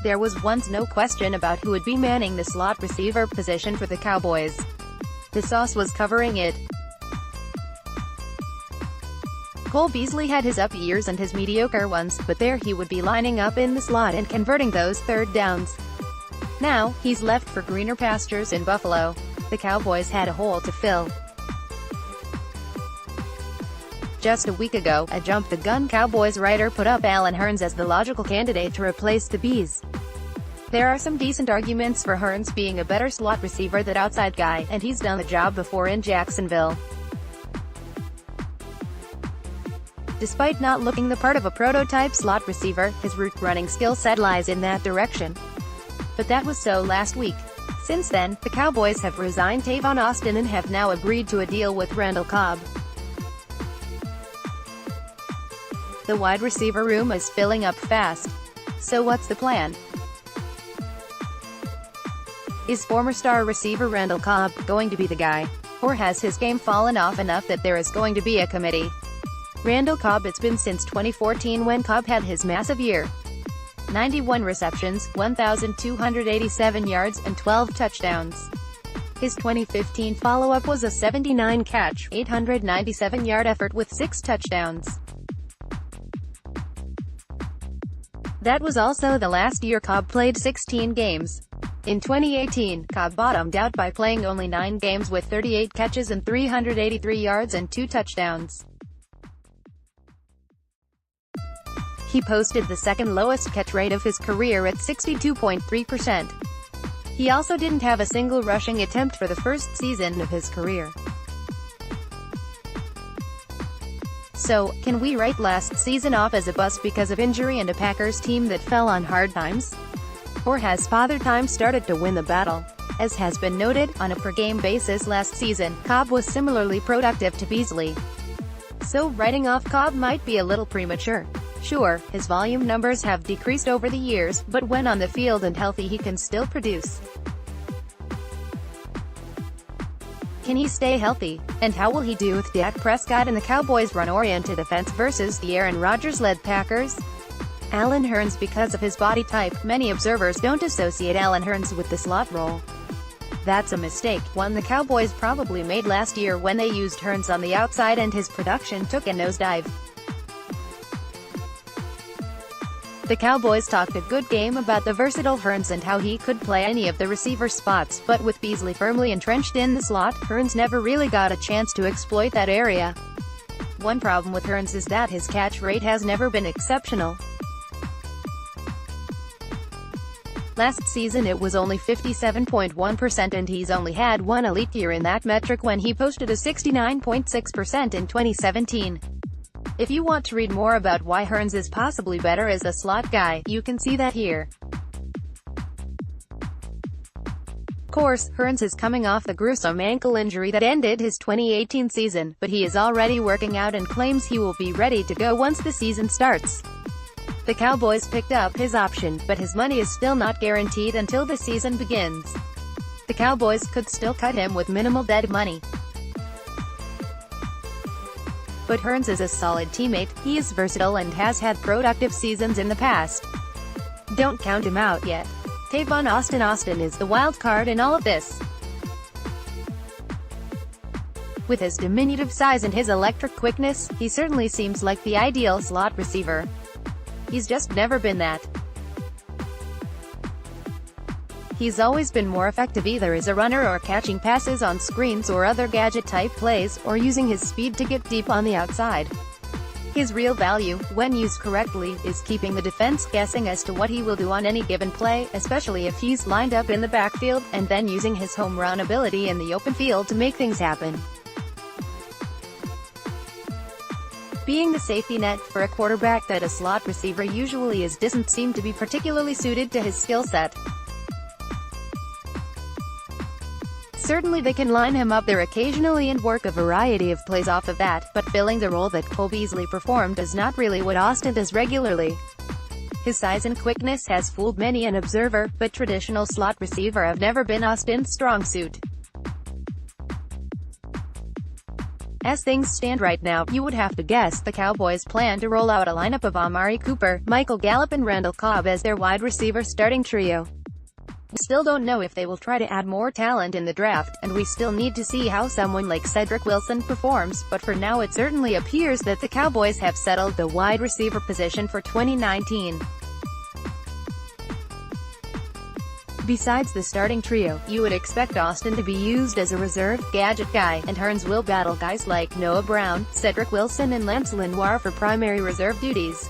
There was once no question about who would be manning the slot receiver position for the Cowboys. The sauce was covering it. Beasley had his up years and his mediocre ones, but there he would be lining up in the slot and converting those third downs. Now, he's left for greener pastures in Buffalo. The Cowboys had a hole to fill. Just a week ago, a jump-the-gun Cowboys writer put up Allen Hurns as the logical candidate to replace the Bease. There are some decent arguments for Hurns being a better slot receiver than outside guy, and he's done the job before in Jacksonville. Despite not looking the part of a prototype slot receiver, his route-running skill set lies in that direction. But that was so last week. Since then, the Cowboys have resigned Tavon Austin and have now agreed to a deal with Randall Cobb. The wide receiver room is filling up fast. So what's the plan? Is former star receiver Randall Cobb going to be the guy? Or has his game fallen off enough that there is going to be a committee? Randall Cobb. It's been since 2014 when Cobb had his massive year. 91 receptions, 1,287 yards, and 12 touchdowns. His 2015 follow-up was a 79-catch, 897-yard effort with 6 touchdowns. That was also the last year Cobb played 16 games. In 2018, Cobb bottomed out by playing only 9 games with 38 catches and 383 yards and 2 touchdowns. He posted the second lowest catch rate of his career at 62.3%. He also didn't have a single rushing attempt for the first season of his career. So, can we write last season off as a bust because of injury and a Packers team that fell on hard times? Or has Father Time started to win the battle? As has been noted, on a per-game basis last season, Cobb was similarly productive to Beasley. So writing off Cobb might be a little premature. Sure, his volume numbers have decreased over the years, but when on the field and healthy he can still produce. Can he stay healthy? And how will he do with Dak Prescott and the Cowboys' run-oriented offense versus the Aaron Rodgers-led Packers? Allen Hurns. Because of his body type, many observers don't associate Allen Hurns with the slot role. That's a mistake, one the Cowboys probably made last year when they used Hurns on the outside and his production took a nosedive. The Cowboys talked a good game about the versatile Hurns and how he could play any of the receiver spots, but with Beasley firmly entrenched in the slot, Hurns never really got a chance to exploit that area. One problem with Hurns is that his catch rate has never been exceptional. Last season it was only 57.1% and he's only had one elite year in that metric when he posted a 69.6% in 2017. If you want to read more about why Hurns is possibly better as a slot guy, you can see that here. Of course, Hurns is coming off the gruesome ankle injury that ended his 2018 season, but he is already working out and claims he will be ready to go once the season starts. The Cowboys picked up his option, but his money is still not guaranteed until the season begins. The Cowboys could still cut him with minimal dead money. But Hurns is a solid teammate, he is versatile and has had productive seasons in the past. Don't count him out yet. Tavon Austin is the wild card in all of this. With his diminutive size and his electric quickness, he certainly seems like the ideal slot receiver. He's just never been that. He's always been more effective either as a runner or catching passes on screens or other gadget-type plays, or using his speed to get deep on the outside. His real value, when used correctly, is keeping the defense guessing as to what he will do on any given play, especially if he's lined up in the backfield, and then using his home run ability in the open field to make things happen. Being the safety net for a quarterback that a slot receiver usually is doesn't seem to be particularly suited to his skill set. Certainly they can line him up there occasionally and work a variety of plays off of that, but filling the role that Beasley performed is not really what Austin does regularly. His size and quickness has fooled many an observer, but traditional slot receiver have never been Austin's strong suit. As things stand right now, you would have to guess the Cowboys plan to roll out a lineup of Amari Cooper, Michael Gallup and Randall Cobb as their wide receiver starting trio. We still don't know if they will try to add more talent in the draft, and we still need to see how someone like Cedric Wilson performs, but for now it certainly appears that the Cowboys have settled the wide receiver position for 2019. Besides the starting trio, you would expect Austin to be used as a reserve gadget guy, and Hurns will battle guys like Noah Brown, Cedric Wilson and Lance Lenoir for primary reserve duties.